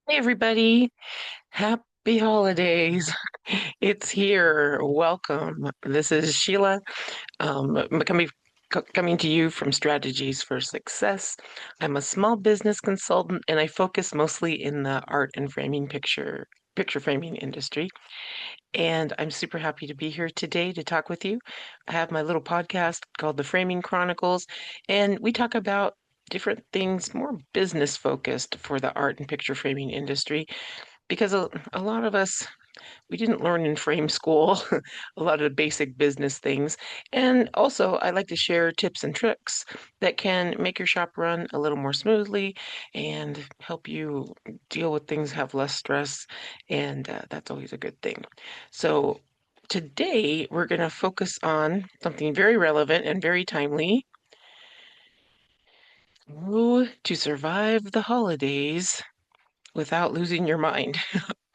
Hey everybody, happy holidays. It's here. Welcome. This is Sheila, coming to you from Strategies for Success. I'm a small business consultant and I focus mostly in the art and picture framing industry. And I'm super happy to be here today to talk with you. I have my little podcast called The Framing Chronicles, and we talk about different things more business focused for the art and picture framing industry because a lot of us we didn't learn in frame school a lot of the basic business things. And also, I like to share tips and tricks that can make your shop run a little more smoothly and help you deal with things, have less stress, and that's always a good thing. So today we're going to focus on something very relevant and very timely. How to survive the holidays without losing your mind.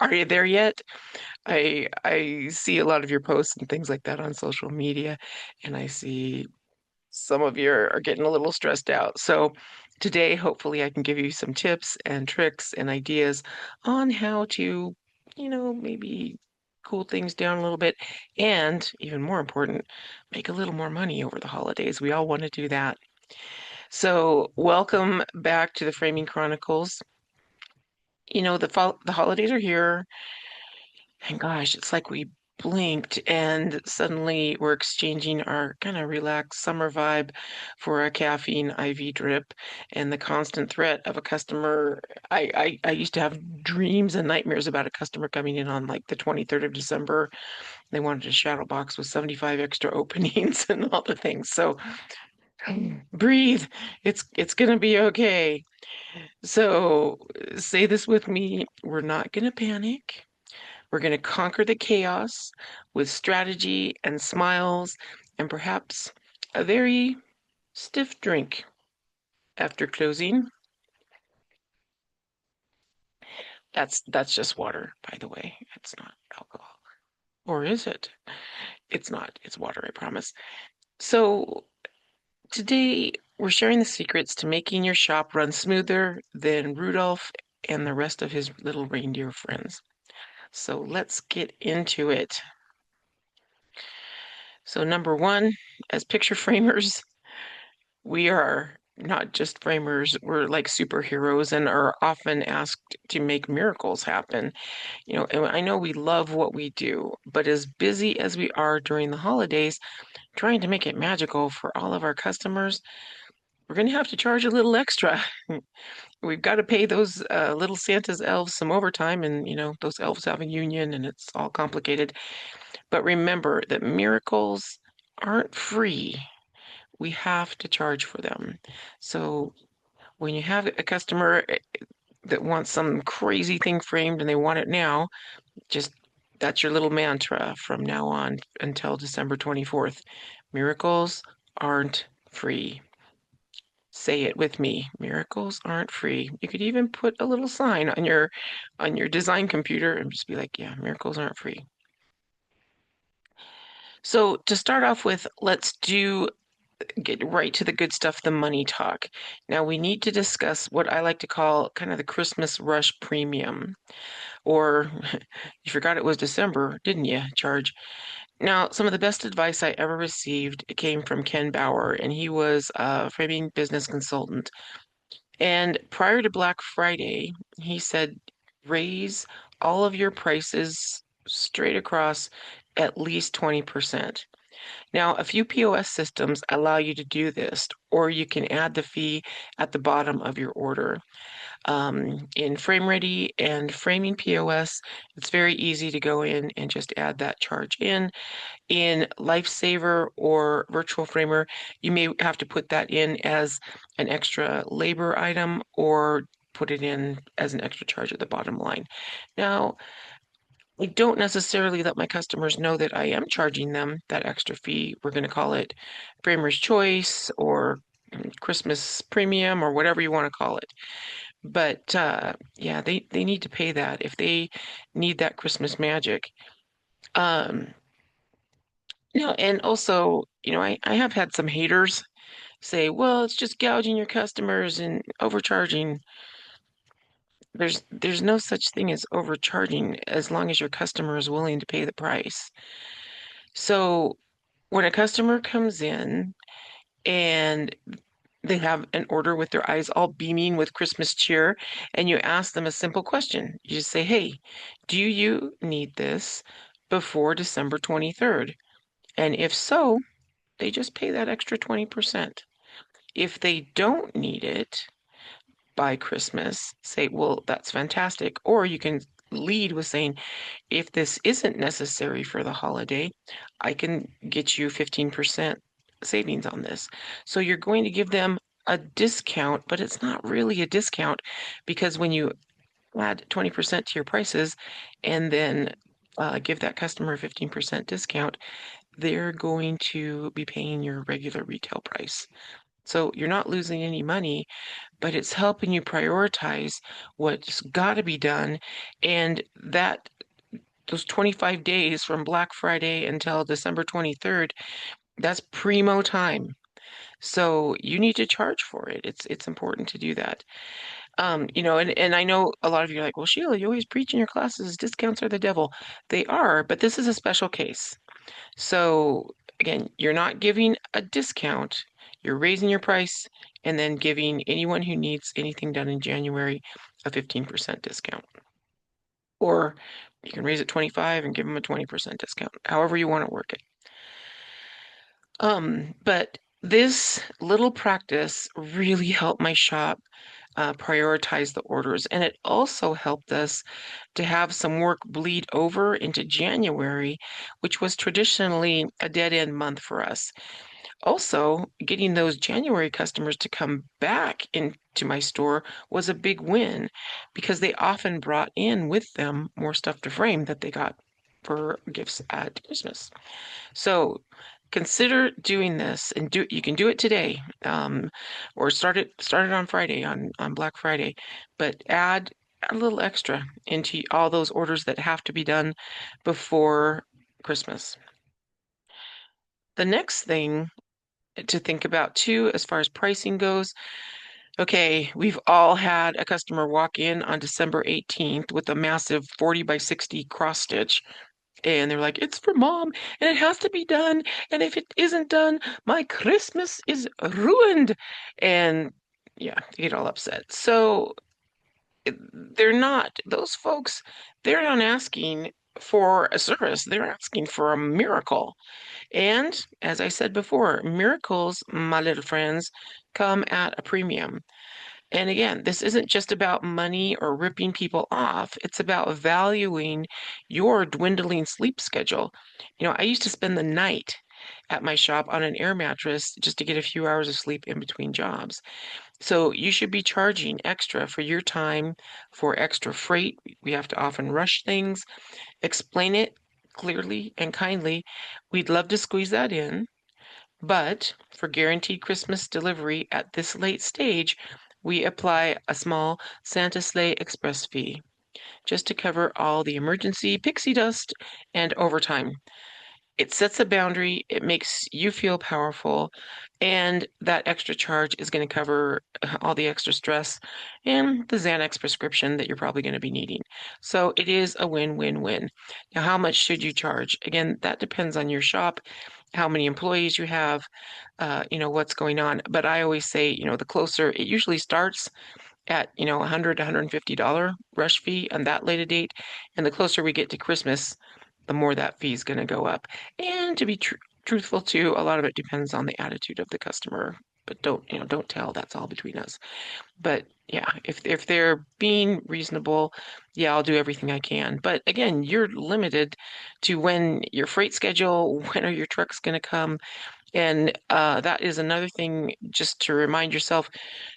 Are you there yet? I see a lot of your posts and things like that on social media, and I see some of you are getting a little stressed out. So today, hopefully, I can give you some tips and tricks and ideas on how to, maybe cool things down a little bit, and even more important, make a little more money over the holidays. We all want to do that. So welcome back to the Framing Chronicles. The holidays are here. And gosh, it's like we blinked and suddenly we're exchanging our kind of relaxed summer vibe for a caffeine IV drip and the constant threat of a customer. I used to have dreams and nightmares about a customer coming in on like the 23rd of December. They wanted a shadow box with 75 extra openings and all the things. So breathe. It's gonna be okay. So say this with me. We're not gonna panic. We're going to conquer the chaos with strategy and smiles and perhaps a very stiff drink after closing. That's just water, by the way. It's not alcohol. Or is it? It's not. It's water, I promise. So today we're sharing the secrets to making your shop run smoother than Rudolph and the rest of his little reindeer friends. So let's get into it. So number one, as picture framers, we are not just framers, we're like superheroes and are often asked to make miracles happen. And I know we love what we do, but as busy as we are during the holidays, trying to make it magical for all of our customers, we're going to have to charge a little extra. We've got to pay those little Santa's elves some overtime, and those elves have a union and it's all complicated. But remember that miracles aren't free. We have to charge for them. So when you have a customer that wants some crazy thing framed and they want it now, just that's your little mantra from now on until December 24th. Miracles aren't free. Say it with me. Miracles aren't free. You could even put a little sign on your design computer and just be like, yeah, miracles aren't free. So to start off with, let's get right to the good stuff, the money talk. Now we need to discuss what I like to call kind of the Christmas rush premium. Or you forgot it was December, didn't you, Charge? Now, some of the best advice I ever received came from Ken Bauer, and he was a framing business consultant. And prior to Black Friday, he said, raise all of your prices straight across at least 20%. Now, a few POS systems allow you to do this, or you can add the fee at the bottom of your order. In FrameReady and Framing POS, it's very easy to go in and just add that charge in. In Lifesaver or Virtual Framer, you may have to put that in as an extra labor item or put it in as an extra charge at the bottom line. Now, I don't necessarily let my customers know that I am charging them that extra fee. We're going to call it Framer's Choice or Christmas Premium or whatever you want to call it. But yeah, they need to pay that if they need that Christmas magic. Um, and also, I have had some haters say, well, it's just gouging your customers and overcharging. there's no such thing as overcharging as long as your customer is willing to pay the price. So when a customer comes in and they have an order with their eyes all beaming with Christmas cheer, and you ask them a simple question. You just say, "Hey, do you need this before December 23rd?" And if so, they just pay that extra 20%. If they don't need it by Christmas, say, "Well, that's fantastic." Or you can lead with saying, "If this isn't necessary for the holiday, I can get you 15% savings on this." So you're going to give them a discount, but it's not really a discount because when you add 20% to your prices and then give that customer a 15% discount, they're going to be paying your regular retail price. So you're not losing any money, but it's helping you prioritize what's got to be done. And that those 25 days from Black Friday until December 23rd, that's primo time. So you need to charge for it. It's important to do that. And I know a lot of you are like, "Well, Sheila, you always preach in your classes, discounts are the devil." They are, but this is a special case. So again, you're not giving a discount, you're raising your price and then giving anyone who needs anything done in January a 15% discount. Or you can raise it 25 and give them a 20% discount, however you want to work it. But this little practice really helped my shop prioritize the orders, and it also helped us to have some work bleed over into January, which was traditionally a dead end month for us. Also, getting those January customers to come back into my store was a big win because they often brought in with them more stuff to frame that they got for gifts at Christmas. So consider doing this and you can do it today, or start it on Friday on Black Friday, but add a little extra into all those orders that have to be done before Christmas. The next thing to think about too, as far as pricing goes. Okay, we've all had a customer walk in on December 18th with a massive 40 by 60 cross stitch. And they're like, "It's for mom and it has to be done. And if it isn't done, my Christmas is ruined." And yeah, they get all upset. So those folks, they're not asking for a service, they're asking for a miracle. And as I said before, miracles, my little friends, come at a premium. And again, this isn't just about money or ripping people off. It's about valuing your dwindling sleep schedule. I used to spend the night at my shop on an air mattress just to get a few hours of sleep in between jobs. So you should be charging extra for your time, for extra freight. We have to often rush things. Explain it clearly and kindly. We'd love to squeeze that in. But for guaranteed Christmas delivery at this late stage, we apply a small Santa Sleigh Express fee just to cover all the emergency pixie dust and overtime. It sets a boundary, it makes you feel powerful, and that extra charge is going to cover all the extra stress and the Xanax prescription that you're probably going to be needing. So it is a win-win-win. Now, how much should you charge? Again, that depends on your shop, how many employees you have, what's going on. But I always say, the closer it usually starts at, $100 to $150 rush fee on that later date. And the closer we get to Christmas, the more that fee is going to go up. And to be truthful too, a lot of it depends on the attitude of the customer. But don't tell. That's all between us. But yeah, if they're being reasonable, yeah, I'll do everything I can. But again, you're limited to when your freight schedule, when are your trucks going to come, and that is another thing just to remind yourself,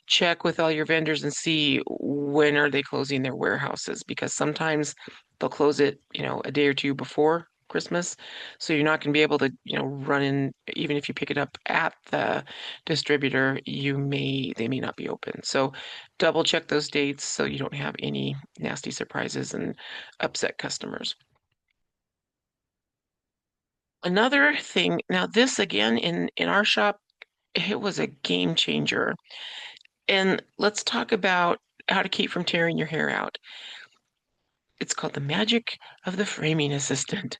check with all your vendors and see when are they closing their warehouses because sometimes they'll close it, a day or two before Christmas. So you're not going to be able to, run in, even if you pick it up at the distributor, they may not be open. So double check those dates so you don't have any nasty surprises and upset customers. Another thing, now this again in our shop, it was a game changer. And let's talk about how to keep from tearing your hair out. It's called the magic of the framing assistant.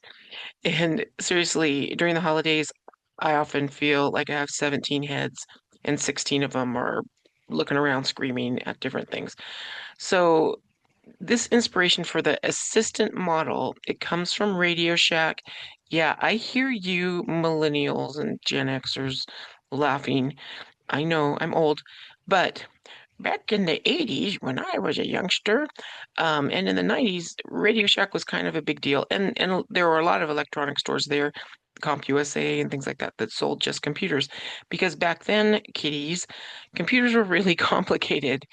And seriously, during the holidays, I often feel like I have 17 heads and 16 of them are looking around screaming at different things. So this inspiration for the assistant model, it comes from Radio Shack. Yeah, I hear you millennials and Gen Xers laughing. I know I'm old, but back in the 80s when I was a youngster, and in the 90s, Radio Shack was kind of a big deal. And there were a lot of electronic stores there, CompUSA and things like that, that sold just computers. Because back then, kiddies, computers were really complicated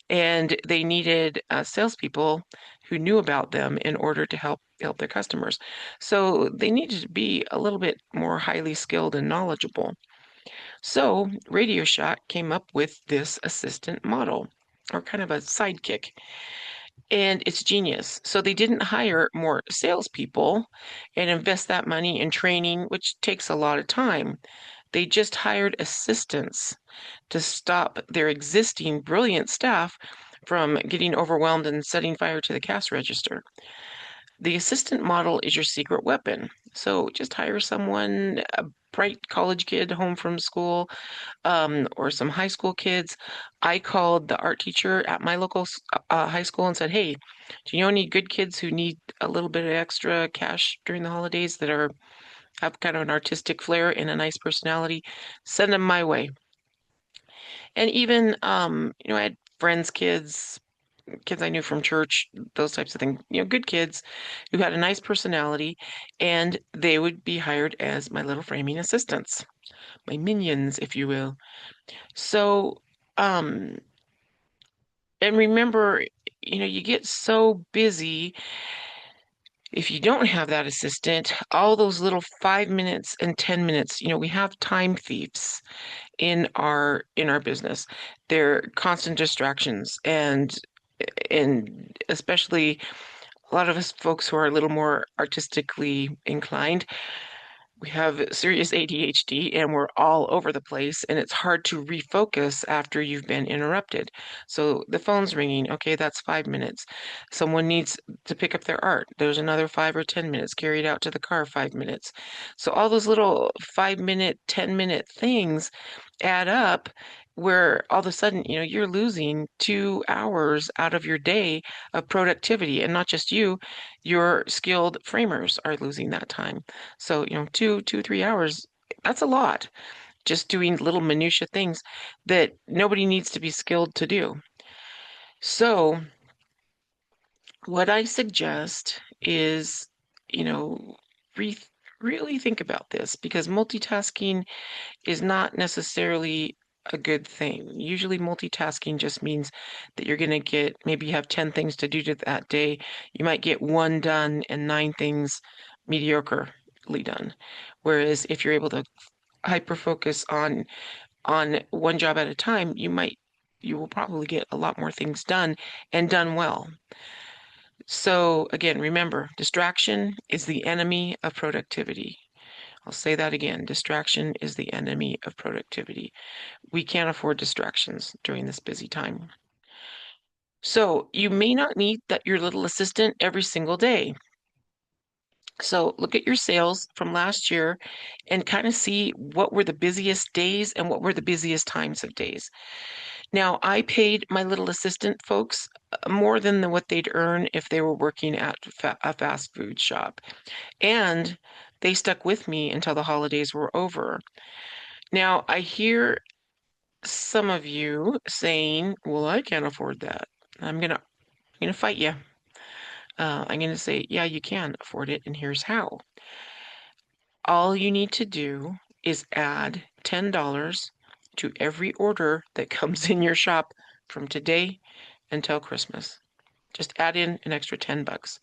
and they needed salespeople who knew about them in order to help their customers. So they needed to be a little bit more highly skilled and knowledgeable. So Radio Shack came up with this assistant model, or kind of a sidekick, and it's genius. So they didn't hire more salespeople and invest that money in training, which takes a lot of time. They just hired assistants to stop their existing brilliant staff from getting overwhelmed and setting fire to the cash register. The assistant model is your secret weapon. So just hire someone, a bright college kid home from school, or some high school kids. I called the art teacher at my local high school and said, "Hey, do you know any good kids who need a little bit of extra cash during the holidays that are have kind of an artistic flair and a nice personality? Send them my way." And even, I had friends' kids, kids I knew from church, those types of things, good kids who had a nice personality, and they would be hired as my little framing assistants, my minions, if you will. So, um, and remember, you get so busy if you don't have that assistant, all those little 5 minutes and 10 minutes, we have time thieves in our business. They're constant distractions and especially a lot of us folks who are a little more artistically inclined, we have serious ADHD and we're all over the place, and it's hard to refocus after you've been interrupted. So the phone's ringing. Okay, that's 5 minutes. Someone needs to pick up their art. There's another 5 or 10 minutes carried out to the car, 5 minutes. So all those little 5 minute, 10 minute things add up where all of a sudden, you're losing 2 hours out of your day of productivity. And not just you, your skilled framers are losing that time. So, 3 hours, that's a lot. Just doing little minutia things that nobody needs to be skilled to do. So, what I suggest is, you know, re really think about this because multitasking is not necessarily a good thing. Usually, multitasking just means that you're going to get maybe you have 10 things to do that day. You might get one done and nine things mediocrely done. Whereas if you're able to hyper focus on one job at a time, you will probably get a lot more things done and done well. So again, remember, distraction is the enemy of productivity. I'll say that again. Distraction is the enemy of productivity. We can't afford distractions during this busy time. So you may not need your little assistant every single day. So look at your sales from last year and kind of see what were the busiest days and what were the busiest times of days. Now, I paid my little assistant folks more than what they'd earn if they were working at a fast food shop. And they stuck with me until the holidays were over. Now, I hear some of you saying, "Well, I can't afford that." I'm gonna fight you. I'm gonna say, "Yeah, you can afford it, and here's how." All you need to do is add $10 to every order that comes in your shop from today until Christmas. Just add in an extra $10.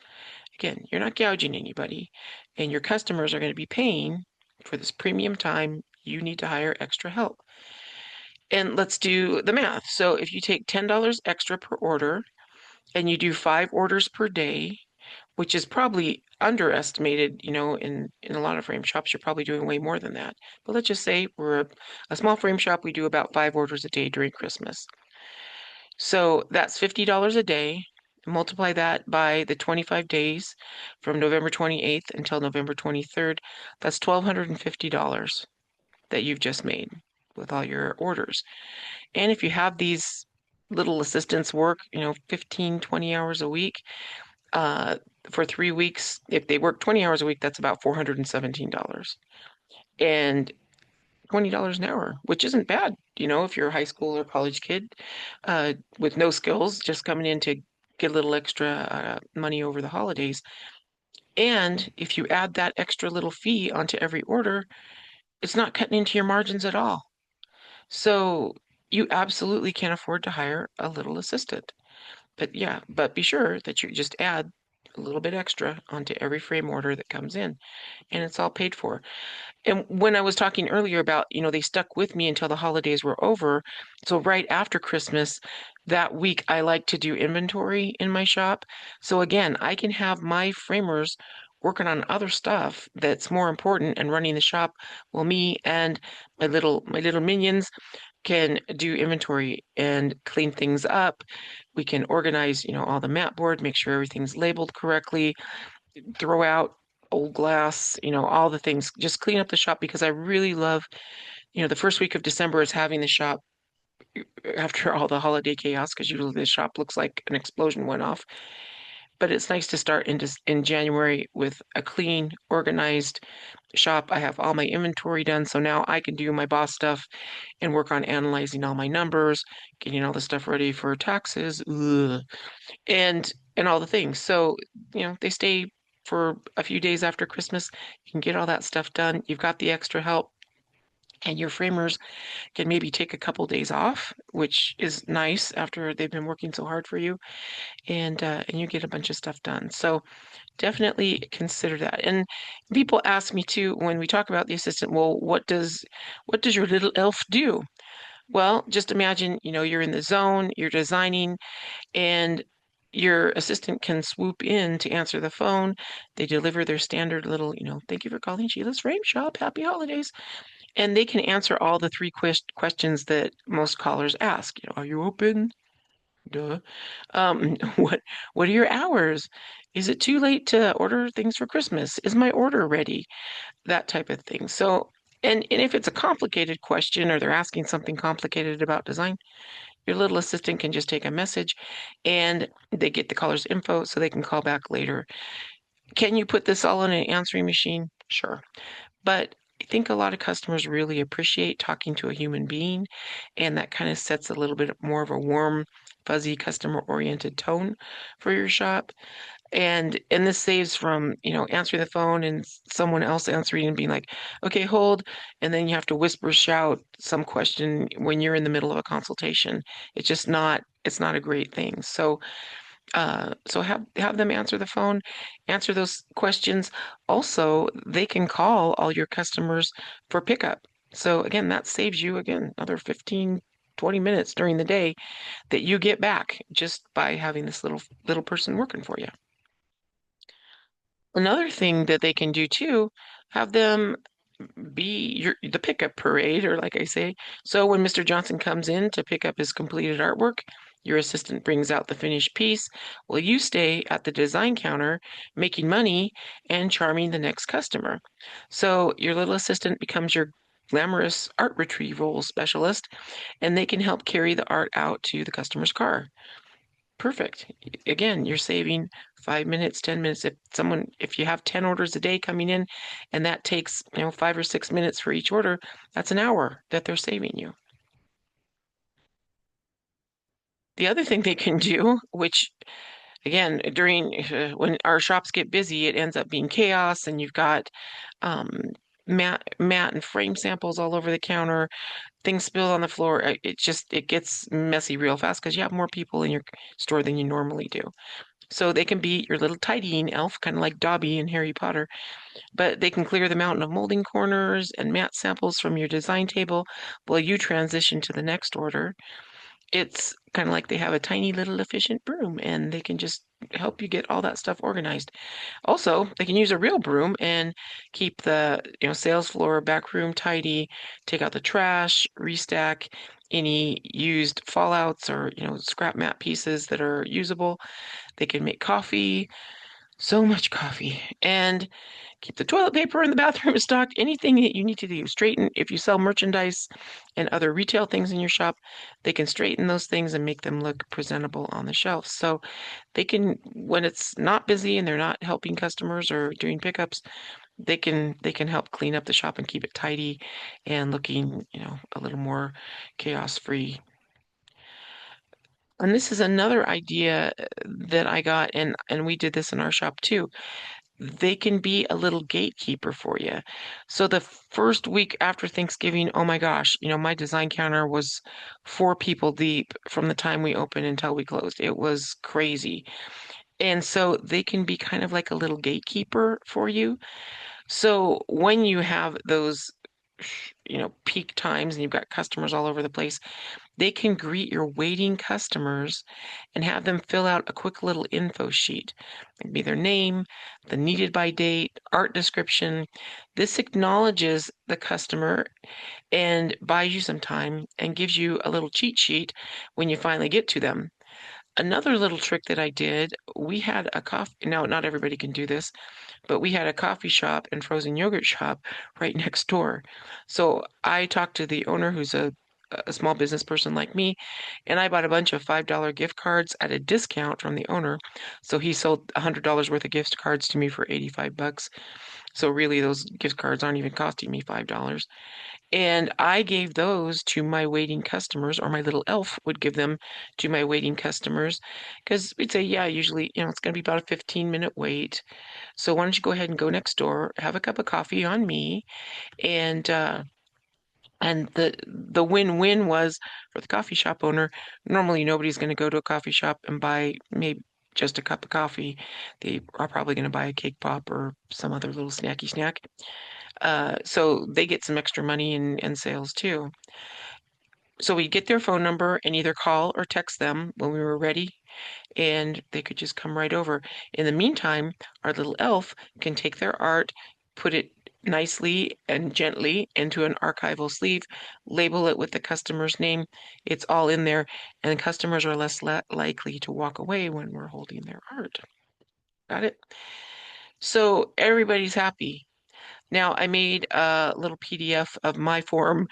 Again, you're not gouging anybody, and your customers are going to be paying for this premium time. You need to hire extra help. And let's do the math. So if you take $10 extra per order and you do 5 orders per day, which is probably underestimated, in a lot of frame shops, you're probably doing way more than that. But let's just say we're a small frame shop, we do about 5 orders a day during Christmas. So that's $50 a day. Multiply that by the 25 days from November 28th until November 23rd. That's $1,250 that you've just made with all your orders. And if you have these little assistants work, 15, 20 hours a week, uh, for 3 weeks, if they work 20 hours a week, that's about $417. And $20 an hour, which isn't bad, if you're a high school or college kid with no skills, just coming in to get a little extra money over the holidays. And if you add that extra little fee onto every order, it's not cutting into your margins at all. So you absolutely can afford to hire a little assistant. But yeah, but be sure that you just add a little bit extra onto every frame order that comes in, and it's all paid for. And when I was talking earlier about, they stuck with me until the holidays were over. So right after Christmas, that week, I like to do inventory in my shop. So again, I can have my framers working on other stuff that's more important and running the shop while me and my little minions can do inventory and clean things up. We can organize, all the mat board, make sure everything's labeled correctly, throw out old glass, all the things, just clean up the shop because I really love, the first week of December is having the shop after all the holiday chaos because usually the shop looks like an explosion went off. But it's nice to start in January with a clean, organized shop. I have all my inventory done, so now I can do my boss stuff and work on analyzing all my numbers, getting all the stuff ready for taxes, and all the things. So, they stay for a few days after Christmas. You can get all that stuff done. You've got the extra help, and your framers can maybe take a couple days off, which is nice after they've been working so hard for you, and you get a bunch of stuff done. So definitely consider that. And people ask me too when we talk about the assistant, well, what does your little elf do? Well, just imagine, you're in the zone, you're designing, and your assistant can swoop in to answer the phone. They deliver their standard little, thank you for calling Sheila's Frame Shop. Happy holidays. And they can answer all the three questions that most callers ask. Are you open? Duh. What are your hours? Is it too late to order things for Christmas? Is my order ready? That type of thing. So, and if it's a complicated question or they're asking something complicated about design, your little assistant can just take a message and they get the caller's info so they can call back later. Can you put this all in an answering machine? Sure. But I think a lot of customers really appreciate talking to a human being, and that kind of sets a little bit more of a warm, fuzzy, customer-oriented tone for your shop. And this saves from, answering the phone and someone else answering and being like, okay, hold, and then you have to whisper shout some question when you're in the middle of a consultation. It's not a great thing. So have them answer the phone, answer those questions. Also, they can call all your customers for pickup. So again, that saves you again another 15, 20 minutes during the day that you get back just by having this little person working for you. Another thing that they can do too, have them be the pickup parade, or like I say. So when Mr. Johnson comes in to pick up his completed artwork, your assistant brings out the finished piece. Well, you stay at the design counter making money and charming the next customer. So your little assistant becomes your glamorous art retrieval specialist, and they can help carry the art out to the customer's car. Perfect. Again, you're saving 5 minutes, 10 minutes. If you have 10 orders a day coming in and that takes, 5 or 6 minutes for each order, that's an hour that they're saving you. The other thing they can do, which again, during when our shops get busy, it ends up being chaos and you've got um, mat and frame samples all over the counter, things spilled on the floor. It gets messy real fast because you have more people in your store than you normally do. So they can be your little tidying elf, kind of like Dobby in Harry Potter, but they can clear the mountain of molding corners and mat samples from your design table while you transition to the next order. It's kind of like they have a tiny little efficient broom and they can just help you get all that stuff organized. Also, they can use a real broom and keep the, sales floor, back room tidy, take out the trash, restack, any used fallouts or, scrap mat pieces that are usable. They can make coffee, so much coffee, and keep the toilet paper in the bathroom stocked. Anything that you need to do, straighten. If you sell merchandise and other retail things in your shop, they can straighten those things and make them look presentable on the shelf. So they can, when it's not busy and they're not helping customers or doing pickups, they can help clean up the shop and keep it tidy and looking, a little more chaos free. And this is another idea that I got, and we did this in our shop too. They can be a little gatekeeper for you. So the first week after Thanksgiving, oh my gosh, my design counter was 4 people deep from the time we opened until we closed. It was crazy. And so they can be kind of like a little gatekeeper for you. So when you have those, peak times and you've got customers all over the place, they can greet your waiting customers and have them fill out a quick little info sheet. It can be their name, the needed by date, art description. This acknowledges the customer and buys you some time and gives you a little cheat sheet when you finally get to them. Another little trick that I did, we had a coffee. Now, not everybody can do this, but we had a coffee shop and frozen yogurt shop right next door. So I talked to the owner, who's a small business person like me, and I bought a bunch of $5 gift cards at a discount from the owner. So he sold $100 worth of gift cards to me for 85 bucks. So really, those gift cards aren't even costing me $5. And I gave those to my waiting customers, or my little elf would give them to my waiting customers, because we'd say, yeah, usually, it's going to be about a 15-minute wait. So why don't you go ahead and go next door, have a cup of coffee on me, and the win-win was for the coffee shop owner. Normally, nobody's going to go to a coffee shop and buy maybe just a cup of coffee. They are probably going to buy a cake pop or some other little snacky snack. So they get some extra money and sales too. So we get their phone number and either call or text them when we were ready, and they could just come right over. In the meantime, our little elf can take their art, put it nicely and gently into an archival sleeve, label it with the customer's name. It's all in there, and customers are less likely to walk away when we're holding their art. Got it? So everybody's happy. Now, I made a little PDF of my form.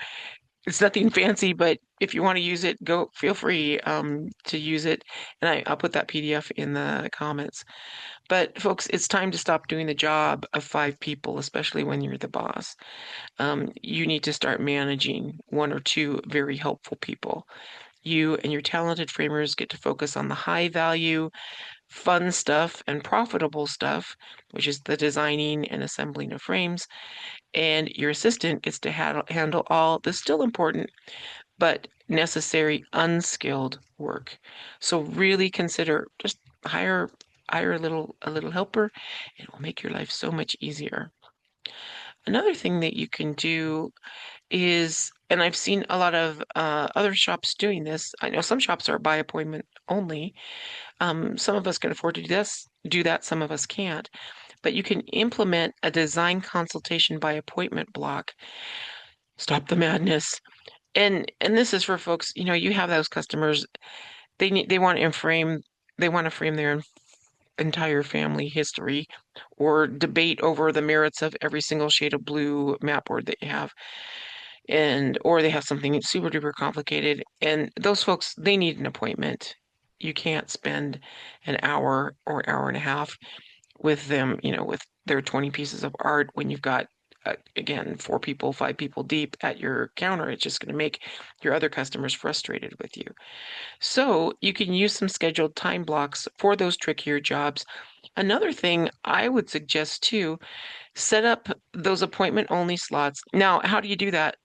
It's nothing fancy, but if you want to use it, go feel free to use it. And I'll put that PDF in the comments. But folks, it's time to stop doing the job of 5 people, especially when you're the boss. You need to start managing 1 or 2 very helpful people. You and your talented framers get to focus on the high value, fun stuff and profitable stuff, which is the designing and assembling of frames. And your assistant gets to handle all the still important but necessary unskilled work. So really consider just hire a little helper. It will make your life so much easier. Another thing that you can do is, and I've seen a lot of other shops doing this. I know some shops are by appointment only. Some of us can afford to do that. Some of us can't. But you can implement a design consultation by appointment block. Stop the madness. And this is for folks, you have those customers, they want to frame their entire family history or debate over the merits of every single shade of blue map board that you have. Or they have something super duper complicated. And those folks, they need an appointment. You can't spend an hour or hour and a half with them, with their 20 pieces of art when you've got, again, 4 people, 5 people deep at your counter. It's just going to make your other customers frustrated with you. So you can use some scheduled time blocks for those trickier jobs. Another thing I would suggest too, set up those appointment only slots. Now, how do you do that?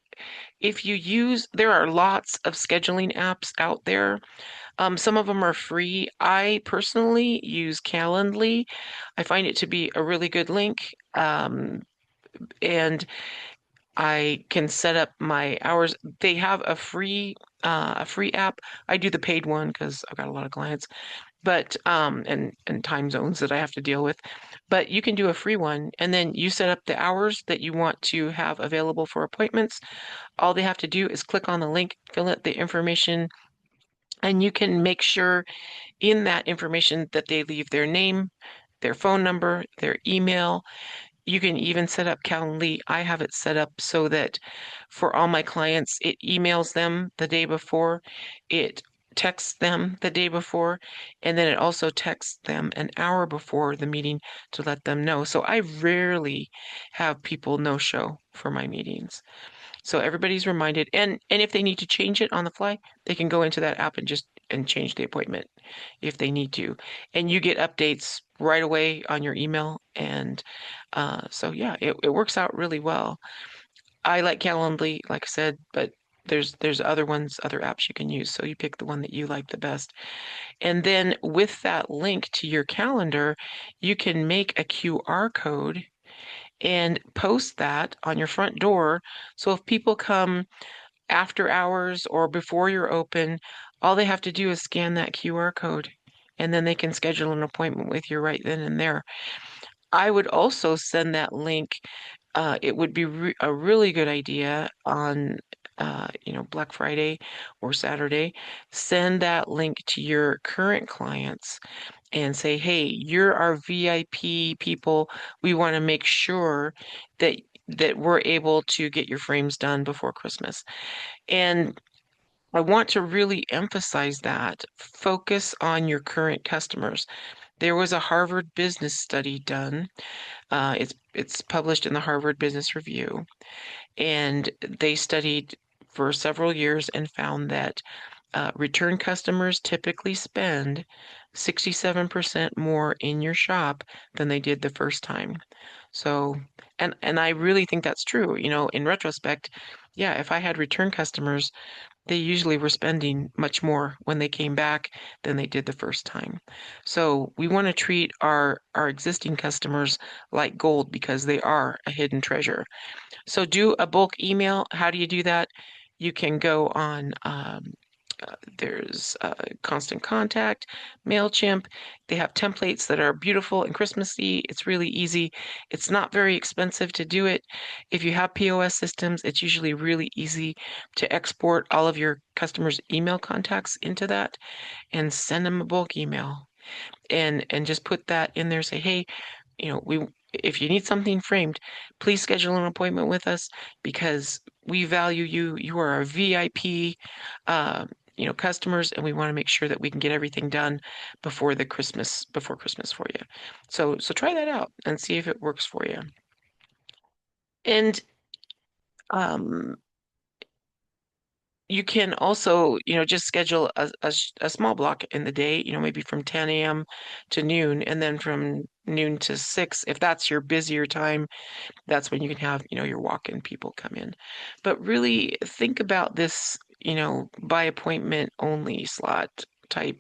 There are lots of scheduling apps out there. Some of them are free. I personally use Calendly. I find it to be a really good link. And I can set up my hours. They have a free a free app. I do the paid one because I've got a lot of clients, but and time zones that I have to deal with. But you can do a free one, and then you set up the hours that you want to have available for appointments. All they have to do is click on the link, fill out the information, and you can make sure in that information that they leave their name, their phone number, their email. You can even set up Calendly. I have it set up so that for all my clients, it emails them the day before, it texts them the day before, and then it also texts them an hour before the meeting to let them know. So I rarely have people no show for my meetings. So everybody's reminded, and if they need to change it on the fly, they can go into that app and just and change the appointment if they need to. And you get updates right away on your email. And so yeah, it works out really well. I like Calendly, like I said, but there's other ones, other apps you can use. So you pick the one that you like the best. And then with that link to your calendar, you can make a QR code and post that on your front door. So if people come after hours or before you're open, all they have to do is scan that QR code and then they can schedule an appointment with you right then and there. I would also send that link. It would be a really good idea on, Black Friday or Saturday. Send that link to your current clients and say, hey, you're our VIP people. We want to make sure that we're able to get your frames done before Christmas. And I want to really emphasize that. Focus on your current customers. There was a Harvard business study done. It's published in the Harvard Business Review, and they studied for several years and found that return customers typically spend 67% more in your shop than they did the first time. So, and I really think that's true. In retrospect, yeah, if I had return customers, they usually were spending much more when they came back than they did the first time. So we want to treat our existing customers like gold because they are a hidden treasure. So do a bulk email. How do you do that? You can go on, there's Constant Contact, MailChimp. They have templates that are beautiful and Christmassy. It's really easy. It's not very expensive to do it. If you have POS systems, it's usually really easy to export all of your customers' email contacts into that and send them a bulk email and just put that in there. Say, hey, we if you need something framed, please schedule an appointment with us because we value you. You are our VIP, customers, and we want to make sure that we can get everything done before Christmas for you. So try that out and see if it works for you. And um, you can also, just schedule a small block in the day, maybe from 10 a.m. to noon, and then from noon to 6, if that's your busier time, that's when you can have, your walk-in people come in. But really think about this, by appointment only slot type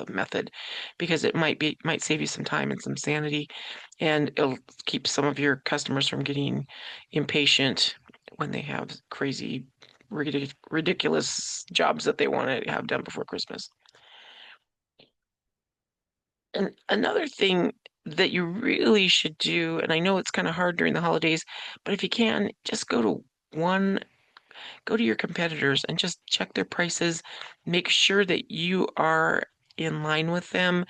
method because it might save you some time and some sanity, and it'll keep some of your customers from getting impatient when they have crazy, ridiculous jobs that they want to have done before Christmas. And another thing that you really should do, and I know it's kind of hard during the holidays, but if you can, just go to your competitors and just check their prices. Make sure that you are in line with them.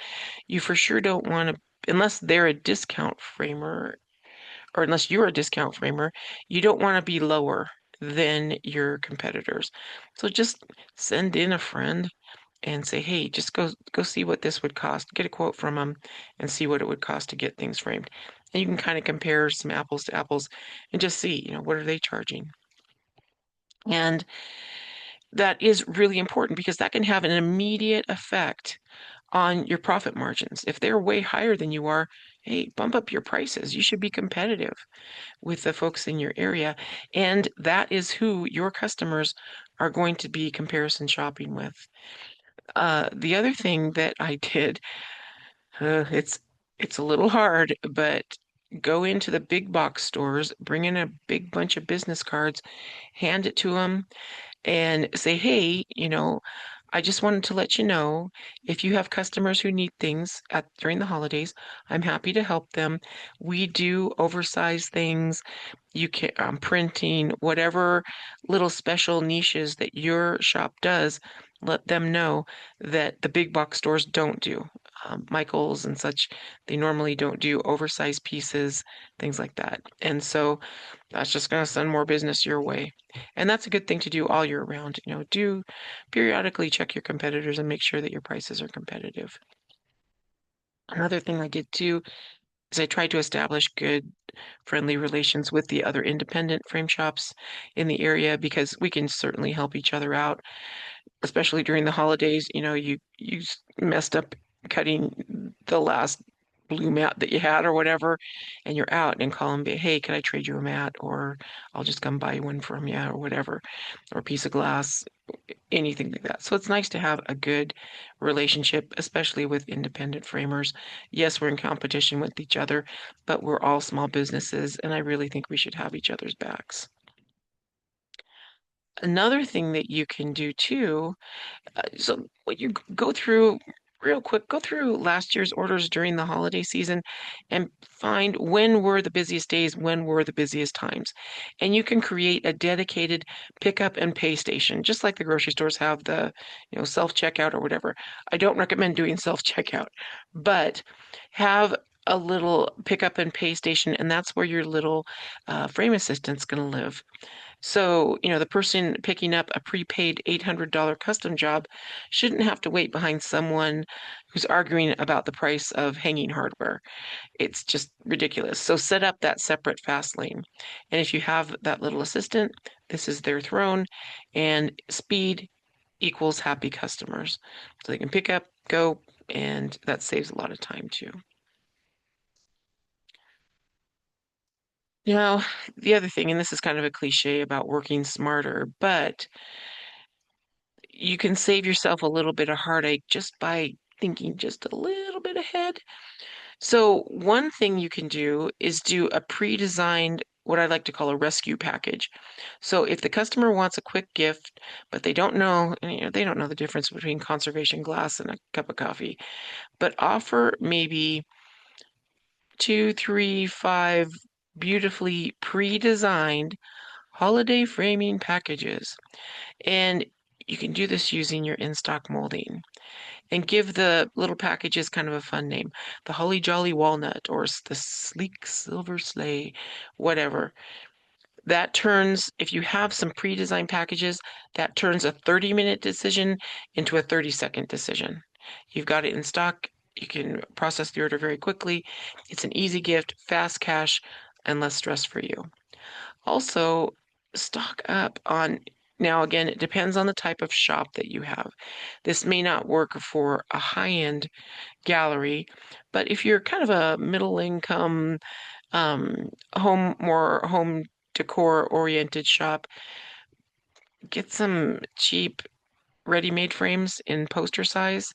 You for sure don't want to, unless they're a discount framer, or unless you're a discount framer, you don't want to be lower than your competitors. So just send in a friend and say, hey, just go see what this would cost. Get a quote from them and see what it would cost to get things framed. And you can kind of compare some apples to apples and just see, what are they charging? And that is really important because that can have an immediate effect on your profit margins. If they're way higher than you are, hey, bump up your prices. You should be competitive with the folks in your area. And that is who your customers are going to be comparison shopping with. The other thing that I did, it's a little hard, but go into the big box stores, bring in a big bunch of business cards, hand it to them, and say, hey, I just wanted to let you know if you have customers who need things during the holidays, I'm happy to help them. We do oversized things. You can printing, whatever little special niches that your shop does, let them know that the big box stores don't do. Michael's and such, they normally don't do oversized pieces, things like that. And so that's just going to send more business your way. And that's a good thing to do all year round. Do periodically check your competitors and make sure that your prices are competitive. Another thing I did too is I tried to establish good, friendly relations with the other independent frame shops in the area because we can certainly help each other out, especially during the holidays. You messed up cutting the last blue mat that you had or whatever, and you're out and call them, hey, can I trade you a mat? Or I'll just come buy one from you or whatever, or a piece of glass, anything like that. So it's nice to have a good relationship, especially with independent framers. Yes, we're in competition with each other, but we're all small businesses, and I really think we should have each other's backs. Another thing that you can do too, so what you go through real quick, go through last year's orders during the holiday season and find when were the busiest days, when were the busiest times. And you can create a dedicated pickup and pay station, just like the grocery stores have the, self-checkout or whatever. I don't recommend doing self-checkout, but have a little pickup and pay station, and that's where your little frame assistant's going to live. So, the person picking up a prepaid $800 custom job shouldn't have to wait behind someone who's arguing about the price of hanging hardware. It's just ridiculous. So set up that separate fast lane. And if you have that little assistant, this is their throne, and speed equals happy customers. So they can pick up, go, and that saves a lot of time too. Now, the other thing, and this is kind of a cliche about working smarter, but you can save yourself a little bit of heartache just by thinking just a little bit ahead. So, one thing you can do is do a pre-designed, what I like to call a rescue package. So, if the customer wants a quick gift, but they don't know the difference between conservation glass and a cup of coffee, but offer maybe two, three, five beautifully pre-designed holiday framing packages. And you can do this using your in-stock molding and give the little packages kind of a fun name. The Holly Jolly Walnut or the Sleek Silver Sleigh, whatever. That turns, if you have some pre-designed packages, that turns a 30-minute decision into a 30-second decision. You've got it in stock. You can process the order very quickly. It's an easy gift, fast cash, and less stress for you. Also, stock up on, now again, it depends on the type of shop that you have. This may not work for a high-end gallery, but if you're kind of a middle income, more home decor oriented shop, get some cheap ready-made frames in poster size.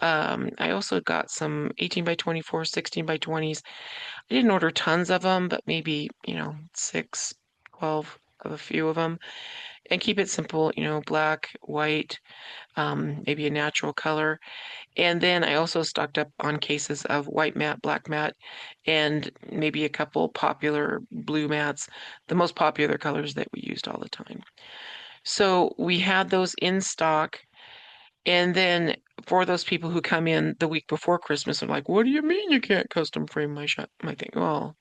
I also got some 18 by 24, 16 by 20s. I didn't order tons of them, but maybe, 6, 12 of a few of them. And keep it simple, black, white, maybe a natural color. And then I also stocked up on cases of white mat, black mat, and maybe a couple popular blue mats, the most popular colors that we used all the time. So we had those in stock. And then for those people who come in the week before Christmas and like, what do you mean you can't custom frame my thing? Well,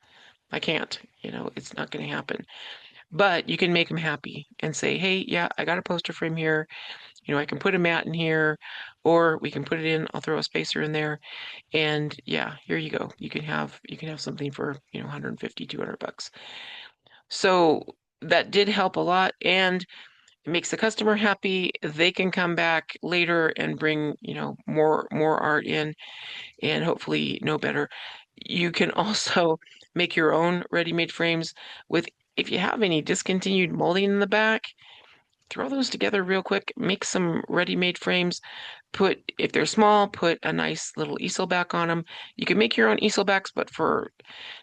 I can't, it's not going to happen. But you can make them happy and say, hey, yeah, I got a poster frame here. I can put a mat in here, or we can put it in, I'll throw a spacer in there. And yeah, here you go. You can have something for, 150, 200 bucks. So that did help a lot, and it makes the customer happy. They can come back later and bring, more art in and hopefully know better. You can also make your own ready-made frames with, if you have any discontinued molding in the back, throw those together real quick, make some ready-made frames. If they're small, put a nice little easel back on them. You can make your own easel backs, but for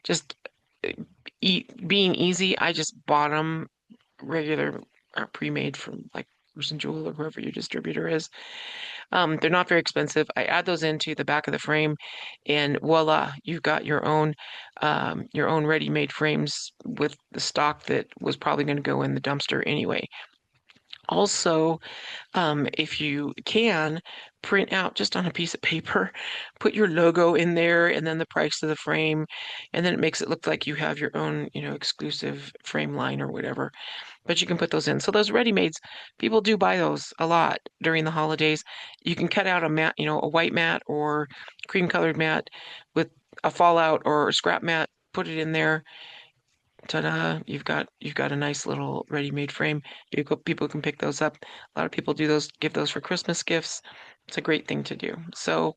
just uh, being easy, I just bought them regular, pre-made from like Person Jewel or whoever your distributor is. They're not very expensive. I add those into the back of the frame, and voila, you've got your own ready-made frames with the stock that was probably going to go in the dumpster anyway. Also, if you can, print out just on a piece of paper, put your logo in there and then the price of the frame, and then it makes it look like you have your own, exclusive frame line or whatever. But you can put those in. So those ready-mades, people do buy those a lot during the holidays. You can cut out a mat, a white mat or cream-colored mat with a fallout or a scrap mat, put it in there. Ta-da, you've got a nice little ready-made frame. People can pick those up. A lot of people do those, give those for Christmas gifts. It's a great thing to do. So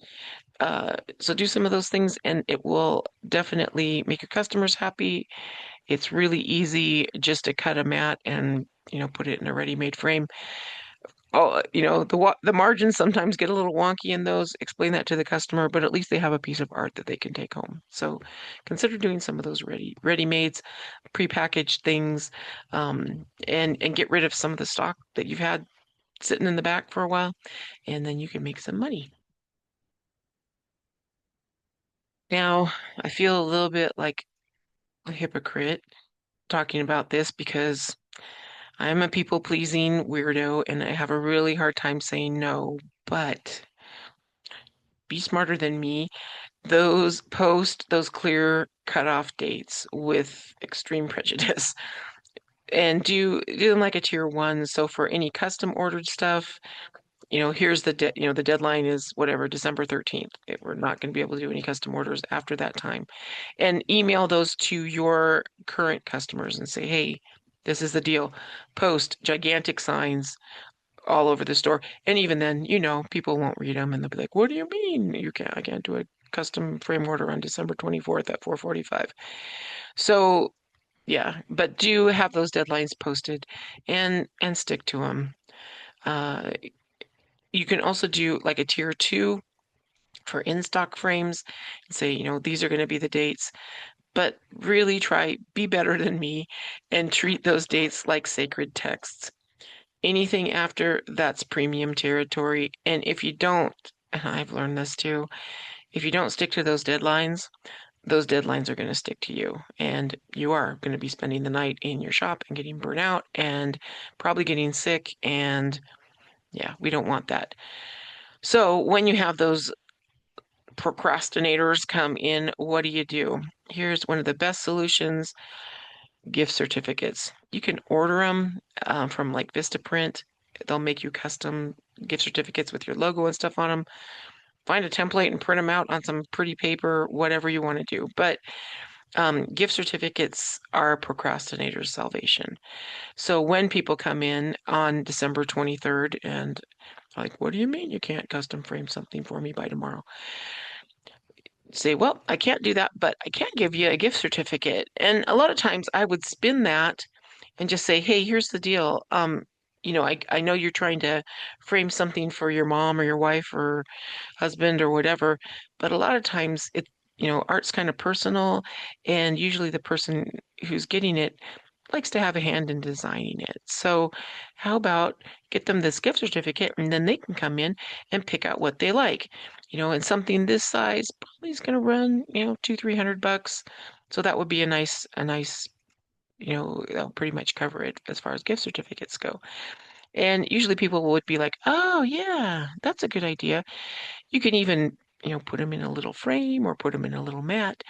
do some of those things and it will definitely make your customers happy. It's really easy just to cut a mat and, put it in a ready-made frame. Oh, the margins sometimes get a little wonky in those. Explain that to the customer, but at least they have a piece of art that they can take home. So consider doing some of those ready-mades, prepackaged things, and get rid of some of the stock that you've had sitting in the back for a while, and then you can make some money. Now, I feel a little bit like a hypocrite talking about this because I'm a people-pleasing weirdo and I have a really hard time saying no, but be smarter than me. Those clear cutoff dates with extreme prejudice and do them like a tier one. So for any custom ordered stuff, here's the deadline is whatever, December 13th. We're not going to be able to do any custom orders after that time. And email those to your current customers and say, hey, this is the deal. Post gigantic signs all over the store. And even then, people won't read them and they'll be like, what do you mean? I can't do a custom frame order on December 24th at 4:45. So yeah, but do have those deadlines posted and stick to them. Uh, you can also do like a tier two for in-stock frames and say, these are going to be the dates, but really be better than me and treat those dates like sacred texts. Anything after that's premium territory. And if you don't, and I've learned this too, if you don't stick to those deadlines are going to stick to you. And you are going to be spending the night in your shop and getting burnt out and probably getting sick. And yeah, we don't want that. So when you have those procrastinators come in, what do? Here's one of the best solutions, gift certificates. You can order them from like Vistaprint. They'll make you custom gift certificates with your logo and stuff on them. Find a template and print them out on some pretty paper, whatever you want to do. But gift certificates are procrastinators' salvation. So when people come in on December 23rd and like, what do you mean you can't custom frame something for me by tomorrow? Say, well, I can't do that, but I can give you a gift certificate. And a lot of times I would spin that and just say, hey, here's the deal. I know you're trying to frame something for your mom or your wife or husband or whatever, but a lot of times art's kind of personal, and usually the person who's getting it likes to have a hand in designing it. So how about get them this gift certificate and then they can come in and pick out what they like. And something this size probably is going to run, 200-300 bucks. So that would be a nice, that'll pretty much cover it as far as gift certificates go. And usually people would be like, oh yeah, that's a good idea. You can even, put them in a little frame or put them in a little mat.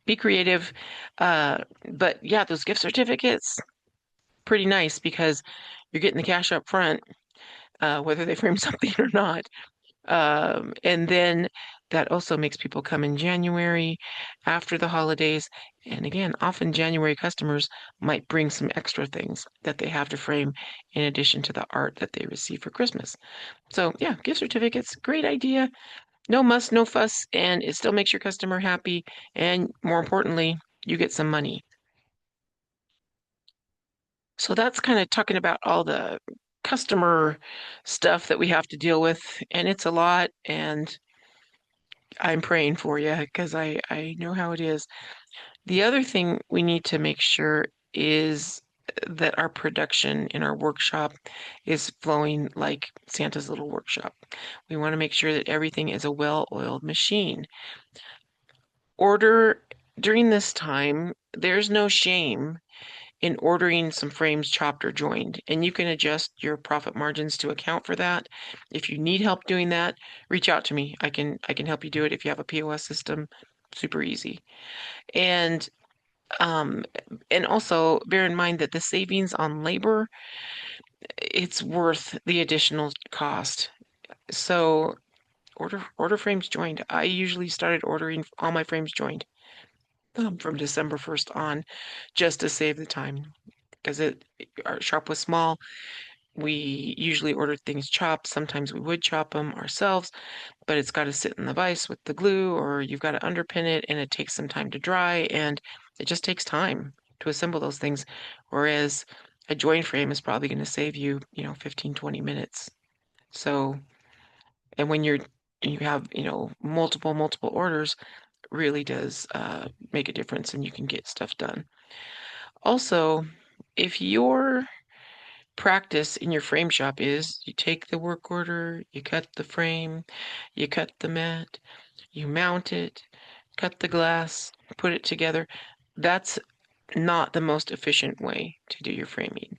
Be creative. But yeah, those gift certificates, pretty nice because you're getting the cash up front, whether they frame something or not. And then that also makes people come in January after the holidays. And again, often January customers might bring some extra things that they have to frame in addition to the art that they receive for Christmas. So yeah, gift certificates, great idea. No muss, no fuss, and it still makes your customer happy. And more importantly, you get some money. So that's kind of talking about all the customer stuff that we have to deal with, and it's a lot, and I'm praying for you because I know how it is. The other thing we need to make sure is that our production in our workshop is flowing like Santa's little workshop. We want to make sure that everything is a well-oiled machine. Order during this time, there's no shame in ordering some frames chopped or joined, and you can adjust your profit margins to account for that. If you need help doing that, reach out to me. I can help you do it if you have a POS system. Super easy. And um, and also bear in mind that the savings on labor, it's worth the additional cost. So order frames joined. I usually started ordering all my frames joined from December 1st on, just to save the time because our shop was small. We usually ordered things chopped. Sometimes we would chop them ourselves, but it's got to sit in the vise with the glue, or you've got to underpin it, and it takes some time to dry, and it just takes time to assemble those things. Whereas a joint frame is probably going to save you, 15, 20 minutes. So, and when you have, multiple orders, really does make a difference, and you can get stuff done. Also, if your practice in your frame shop is you take the work order, you cut the frame, you cut the mat, you mount it, cut the glass, put it together. That's not the most efficient way to do your framing.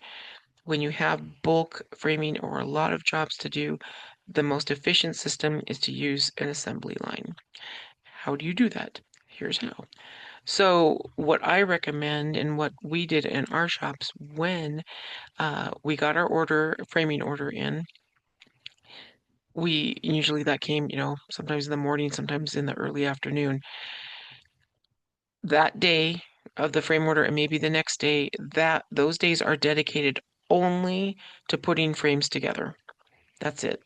When you have bulk framing or a lot of jobs to do, the most efficient system is to use an assembly line. How do you do that? Here's how. So, what I recommend and what we did in our shops when we got our framing order in, we usually that came, sometimes in the morning, sometimes in the early afternoon. That day of the frame order and maybe the next day, those days are dedicated only to putting frames together. That's it.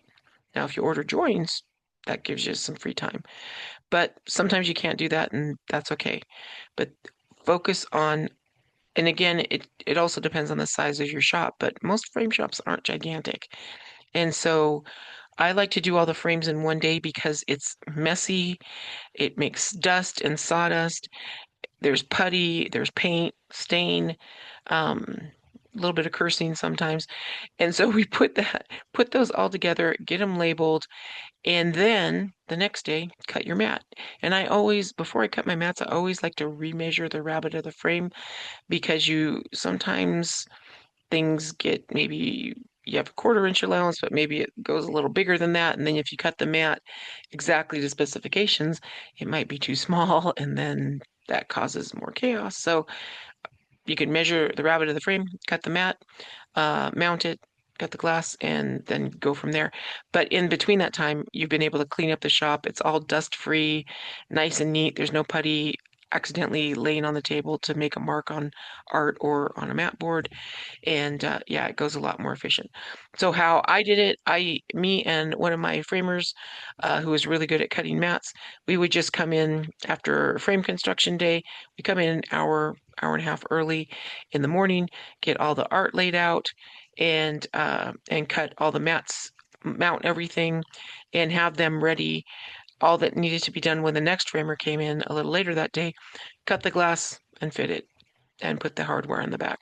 Now, if you order joins, that gives you some free time. But sometimes you can't do that, and that's okay. But focus on, and again, it also depends on the size of your shop, but most frame shops aren't gigantic. And so I like to do all the frames in one day because it's messy. It makes dust and sawdust. There's putty, there's paint, stain, a little bit of cursing sometimes. And so we put those all together, get them labeled, and then the next day, cut your mat. And before I cut my mats, I always like to remeasure the rabbet of the frame because sometimes things get maybe you have a 1/4 inch allowance, but maybe it goes a little bigger than that. And then if you cut the mat exactly to specifications, it might be too small, and then that causes more chaos. So you can measure the rabbet of the frame, cut the mat, mount it, cut the glass, and then go from there. But in between that time, you've been able to clean up the shop. It's all dust-free, nice and neat. There's no putty accidentally laying on the table to make a mark on art or on a mat board. And yeah, it goes a lot more efficient. So how I did it, me and one of my framers, who was really good at cutting mats, we would just come in after frame construction day. We come in an hour and a half early in the morning, get all the art laid out, and cut all the mats, mount everything, and have them ready. All that needed to be done when the next framer came in a little later that day, cut the glass and fit it and put the hardware on the back.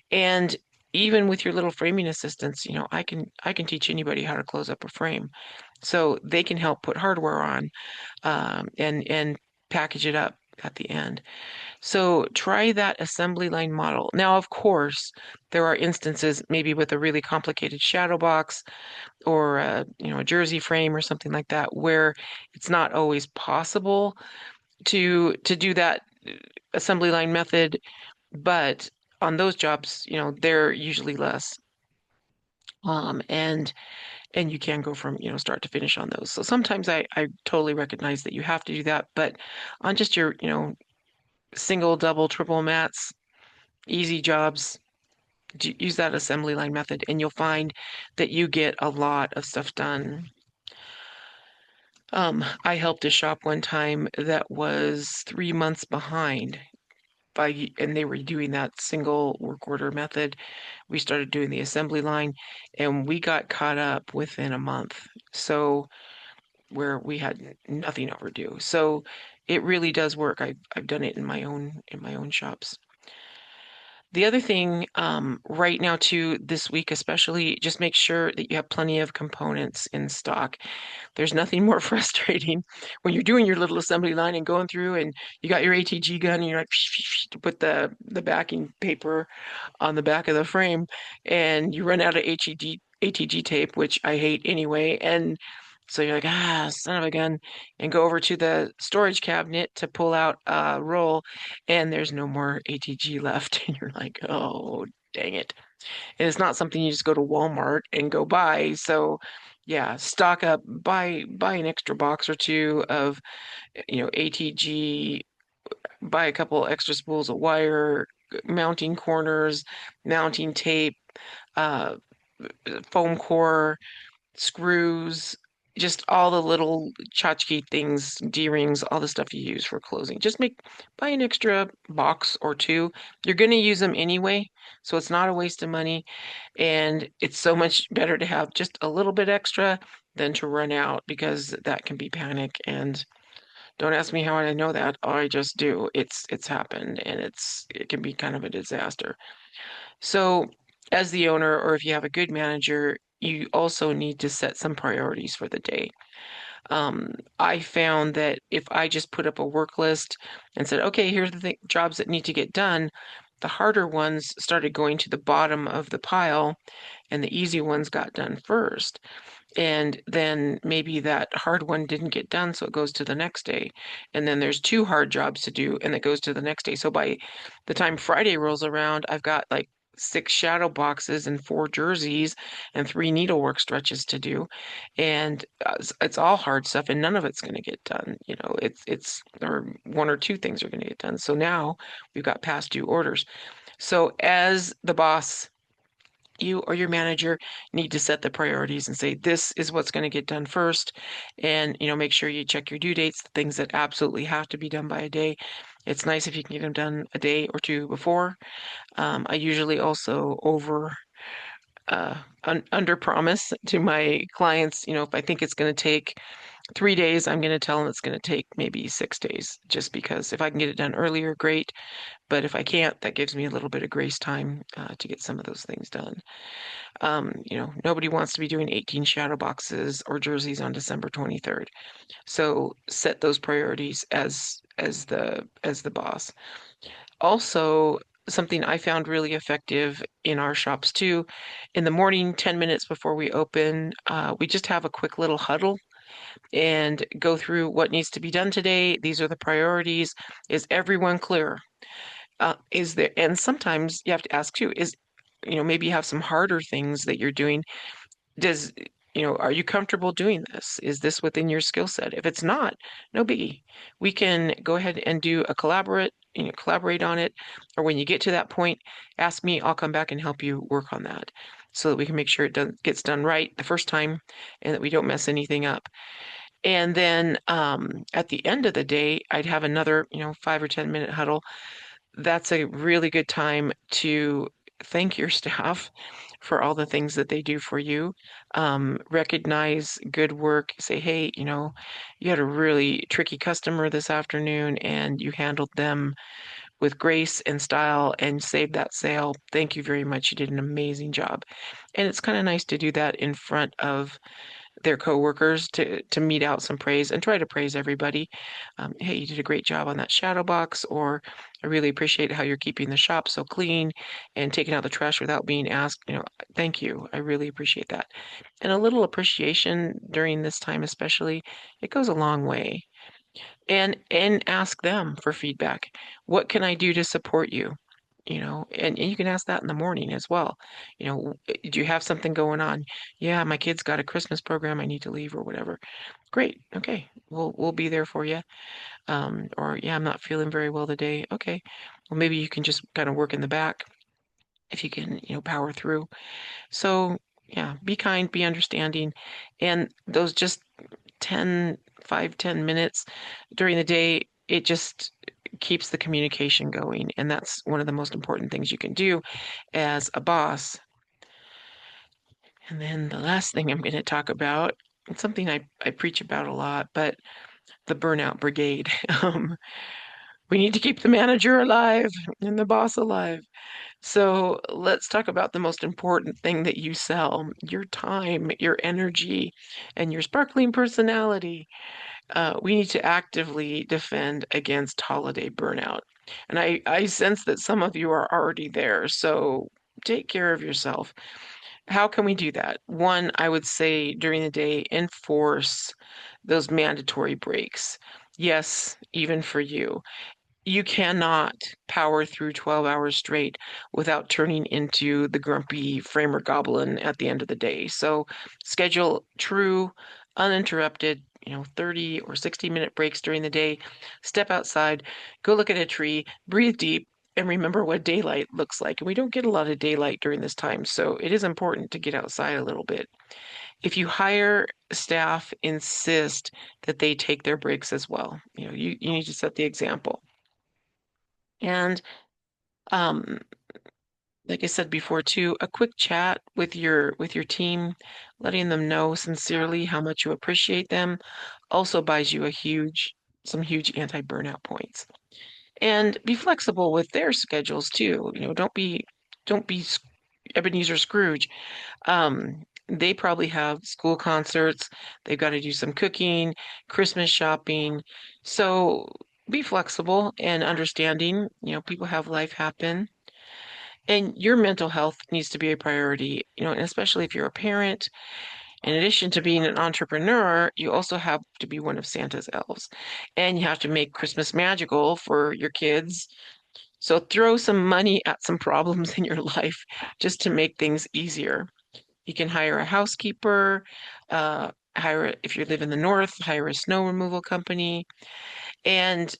And even with your little framing assistants, I can teach anybody how to close up a frame. So they can help put hardware on, and package it up at the end. So try that assembly line model. Now, of course, there are instances maybe with a really complicated shadow box or a jersey frame or something like that where it's not always possible to do that assembly line method, but on those jobs, they're usually less. And you can go from, start to finish on those. So sometimes I totally recognize that you have to do that, but on just your, single, double, triple mats, easy jobs, use that assembly line method, and you'll find that you get a lot of stuff done. I helped a shop one time that was 3 months behind and they were doing that single work order method. We started doing the assembly line, and we got caught up within a month. So where we had nothing overdue. So it really does work. I've done it in my own shops. The other thing, right now too, this week especially, just make sure that you have plenty of components in stock. There's nothing more frustrating when you're doing your little assembly line and going through and you got your ATG gun and you're like to put the backing paper on the back of the frame and you run out of ATG tape, which I hate anyway. And so you're like, son of a gun, and go over to the storage cabinet to pull out a roll, and there's no more ATG left. And you're like, oh, dang it. And it's not something you just go to Walmart and go buy. So yeah, stock up, buy an extra box or two of, ATG, buy a couple extra spools of wire, mounting corners, mounting tape, uh, foam core, screws, just all the little tchotchke things, D-rings, all the stuff you use for closing. Buy an extra box or two. You're going to use them anyway, so it's not a waste of money. And it's so much better to have just a little bit extra than to run out because that can be panic. And don't ask me how I know that. I just do. It's happened and it can be kind of a disaster. So, as the owner, or if you have a good manager, you also need to set some priorities for the day. I found that if I just put up a work list and said, okay, here's the jobs that need to get done, the harder ones started going to the bottom of the pile and the easy ones got done first. And then maybe that hard one didn't get done, so it goes to the next day. And then there's two hard jobs to do, and it goes to the next day. So by the time Friday rolls around, I've got like six shadow boxes and four jerseys and three needlework stretches to do. And it's all hard stuff, and none of it's going to get done. Or one or two things are going to get done. So now we've got past due orders. So as the boss, you or your manager need to set the priorities and say this is what's going to get done first, and make sure you check your due dates, the things that absolutely have to be done by a day. It's nice if you can get them done a day or two before. I usually also under promise to my clients. If I think it's going to take 3 days, I'm going to tell them it's going to take maybe 6 days, just because if I can get it done earlier, great. But if I can't, that gives me a little bit of grace time to get some of those things done. Nobody wants to be doing 18 shadow boxes or jerseys on December 23rd. So set those priorities as the boss. Also, something I found really effective in our shops too, in the morning, 10 minutes before we open, we just have a quick little huddle and go through what needs to be done today. These are the priorities. Is everyone clear? And sometimes you have to ask too, maybe you have some harder things that you're doing. Does, are you comfortable doing this? Is this within your skill set? If it's not, no biggie. We can go ahead and do a collaborate on it. Or when you get to that point, ask me, I'll come back and help you work on that so that we can make sure gets done right the first time and that we don't mess anything up. And then at the end of the day, I'd have another, 5 or 10 minute huddle. That's a really good time to thank your staff for all the things that they do for you. Recognize good work. Say, hey, you had a really tricky customer this afternoon and you handled them with grace and style and saved that sale. Thank you very much. You did an amazing job. And it's kind of nice to do that in front of their coworkers to mete out some praise and try to praise everybody. Hey, you did a great job on that shadow box, or I really appreciate how you're keeping the shop so clean and taking out the trash without being asked. Thank you. I really appreciate that. And a little appreciation during this time, especially, it goes a long way. And ask them for feedback. What can I do to support you? And you can ask that in the morning as well. Do you have something going on? Yeah, my kid's got a Christmas program. I need to leave or whatever. Great. Okay. We'll be there for you. Or yeah, I'm not feeling very well today. Okay. Well, maybe you can just kind of work in the back if you can, power through. So yeah, be kind, be understanding. And those just 5, 10 minutes during the day, it just keeps the communication going. And that's one of the most important things you can do as a boss. And then the last thing I'm going to talk about, it's something I preach about a lot, but the burnout brigade. We need to keep the manager alive and the boss alive. So let's talk about the most important thing that you sell, your time, your energy, and your sparkling personality. We need to actively defend against holiday burnout. And I sense that some of you are already there, so take care of yourself. How can we do that? One, I would say during the day, enforce those mandatory breaks. Yes, even for you. You cannot power through 12 hours straight without turning into the grumpy framer goblin at the end of the day. So schedule true, uninterrupted, 30 or 60-minute breaks during the day. Step outside, go look at a tree, breathe deep, and remember what daylight looks like. And we don't get a lot of daylight during this time, so it is important to get outside a little bit. If you hire staff, insist that they take their breaks as well. You need to set the example. And um, like I said before too, a quick chat with your team, letting them know sincerely how much you appreciate them, also buys you some huge anti-burnout points. And be flexible with their schedules too. Don't be Ebenezer Scrooge. They probably have school concerts, they've got to do some cooking, Christmas shopping. So be flexible and understanding. People have life happen. And your mental health needs to be a priority, and especially if you're a parent. In addition to being an entrepreneur, you also have to be one of Santa's elves. And you have to make Christmas magical for your kids. So throw some money at some problems in your life just to make things easier. You can hire a housekeeper, if you live in the north, hire a snow removal company, and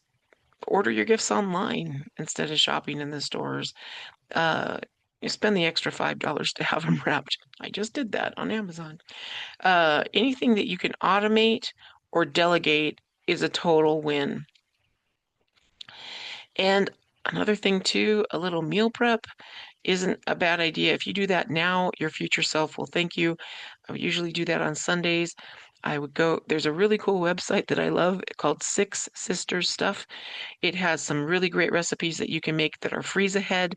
order your gifts online instead of shopping in the stores. Uh, you spend the extra $5 to have them wrapped. I just did that on Amazon. Anything that you can automate or delegate is a total win. And another thing too, a little meal prep isn't a bad idea. If you do that now, your future self will thank you. I would usually do that on Sundays. There's a really cool website that I love called Six Sisters Stuff. It has some really great recipes that you can make that are freeze ahead,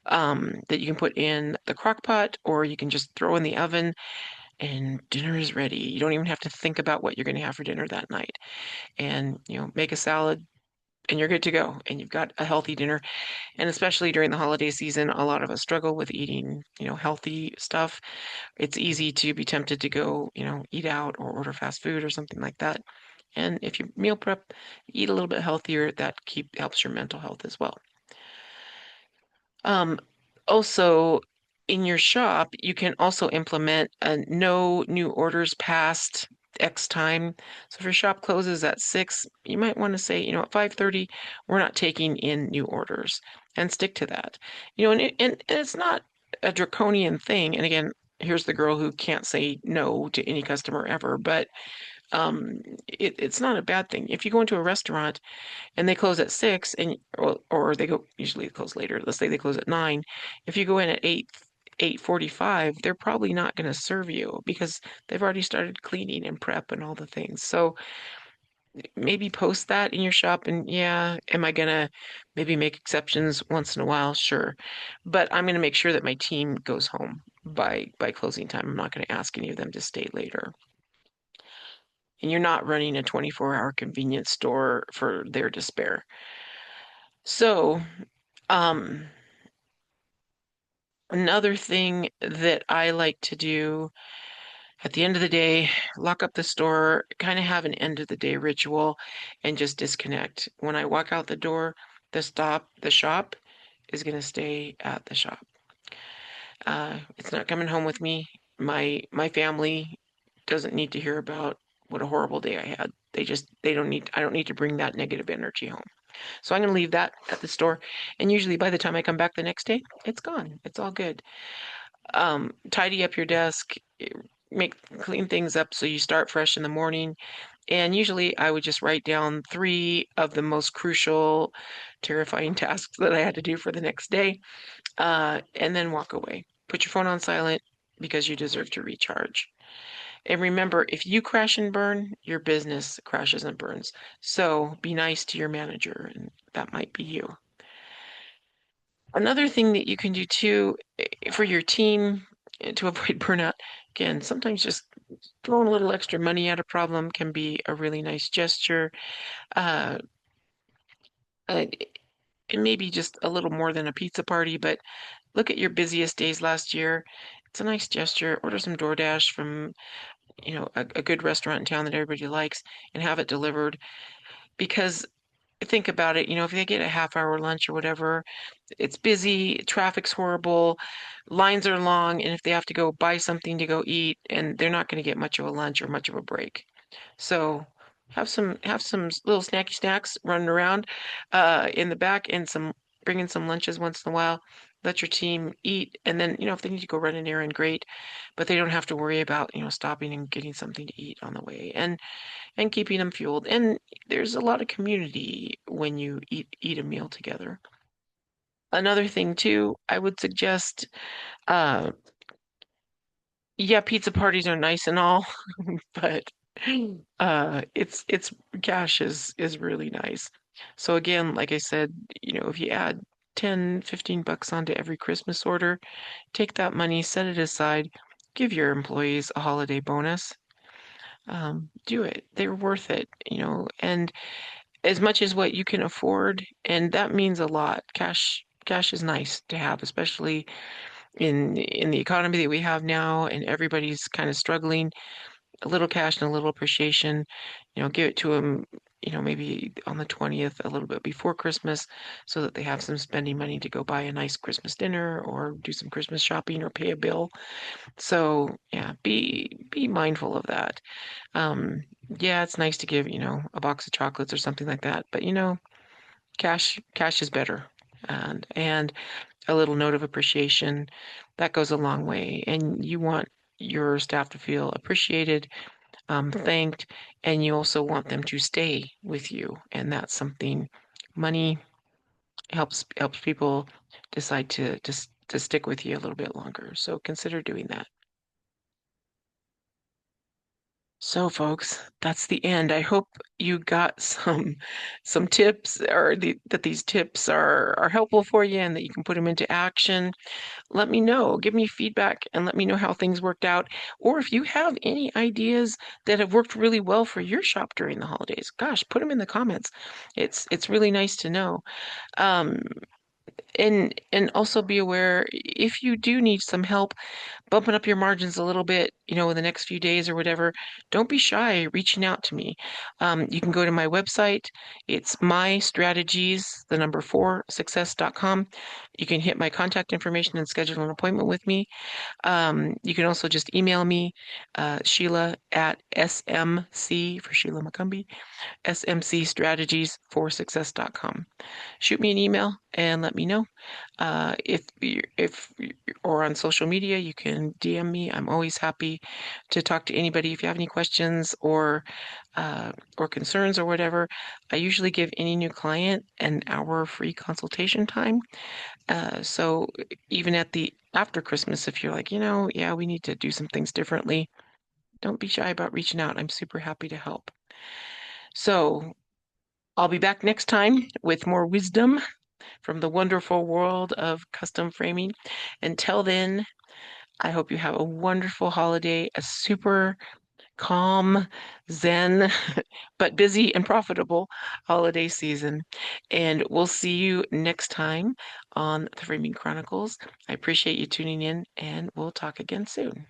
that you can put in the crock pot or you can just throw in the oven and dinner is ready. You don't even have to think about what you're going to have for dinner that night. And, make a salad and you're good to go. And you've got a healthy dinner. And especially during the holiday season, a lot of us struggle with eating, healthy stuff. It's easy to be tempted to go, eat out or order fast food or something like that. And if you meal prep, eat a little bit healthier, that helps your mental health as well. Um, Also, in your shop, you can also implement a no new orders past X time. So if your shop closes at 6, you might want to say, at 5:30, we're not taking in new orders and stick to that. And it's not a draconian thing. And again, here's the girl who can't say no to any customer ever, but um, it's not a bad thing. If you go into a restaurant and they close at 6 or usually they close later. Let's say they close at 9. If you go in at 8:45, they're probably not going to serve you because they've already started cleaning and prep and all the things. So maybe post that in your shop and yeah, am I going to maybe make exceptions once in a while? Sure. But I'm going to make sure that my team goes home by closing time. I'm not going to ask any of them to stay later. And you're not running a 24-hour convenience store for their despair. So, um, another thing that I like to do at the end of the day, lock up the store, kind of have an end of the day ritual and just disconnect. When I walk out the door, the shop is going to stay at the shop. It's not coming home with me. My family doesn't need to hear about what a horrible day I had. I don't need to bring that negative energy home. So I'm going to leave that at the store. And usually by the time I come back the next day, it's gone. It's all good. Tidy up your desk, clean things up so you start fresh in the morning. And usually I would just write down 3 of the most crucial, terrifying tasks that I had to do for the next day, and then walk away. Put your phone on silent because you deserve to recharge. And remember, if you crash and burn, your business crashes and burns. So be nice to your manager, and that might be you. Another thing that you can do too for your team to avoid burnout, again, sometimes just throwing a little extra money at a problem can be a really nice gesture. Uh, uh, it may be just a little more than a pizza party, but look at your busiest days last year. It's a nice gesture. Order some DoorDash from, a good restaurant in town that everybody likes and have it delivered. Because think about it, if they get a half hour lunch or whatever, it's busy, traffic's horrible, lines are long, and if they have to go buy something to go eat, and they're not going to get much of a lunch or much of a break. So have some little snacky snacks running around in the back and bring in some lunches once in a while. Let your team eat, and then if they need to go run an errand, great, but they don't have to worry about stopping and getting something to eat on the way, and keeping them fueled. And there's a lot of community when you eat a meal together. Another thing too, I would suggest, uh, yeah, pizza parties are nice and all, but it's cash is really nice. So again, like I said, if you add 10, 15 bucks onto every Christmas order, take that money, set it aside, give your employees a holiday bonus. Do it. They're worth it, and as much as what you can afford, and that means a lot. Cash is nice to have, especially in the economy that we have now, and everybody's kind of struggling. A little cash and a little appreciation, give it to them, maybe on the 20th, a little bit before Christmas, so that they have some spending money to go buy a nice Christmas dinner or do some Christmas shopping or pay a bill. So yeah, be mindful of that. Um, yeah, it's nice to give, a box of chocolates or something like that, but cash is better. And a little note of appreciation, that goes a long way. And you want your staff to feel appreciated, thanked, and you also want them to stay with you. And that's something money helps people decide to stick with you a little bit longer. So consider doing that. So, folks, that's the end. I hope you got some tips, or that these tips are helpful for you and that you can put them into action. Let me know. Give me feedback and let me know how things worked out. Or if you have any ideas that have worked really well for your shop during the holidays, gosh, put them in the comments. It's really nice to know. Um, and also be aware if you do need some help bumping up your margins a little bit, in the next few days or whatever, don't be shy reaching out to me. You can go to my website. It's mystrategies, the number 4success.com. You can hit my contact information and schedule an appointment with me. You can also just email me, Sheila at SMC for Sheila McCumbee, smcstrategies4success.com. Shoot me an email and let me know. If or on social media, you can DM me. I'm always happy to talk to anybody if you have any questions or concerns or whatever. I usually give any new client an hour free consultation time. So even at the after Christmas, if you're like, yeah, we need to do some things differently, don't be shy about reaching out. I'm super happy to help. So I'll be back next time with more wisdom from the wonderful world of custom framing. Until then, I hope you have a wonderful holiday, a super calm, zen, but busy and profitable holiday season. And we'll see you next time on the Framing Chronicles. I appreciate you tuning in, and we'll talk again soon.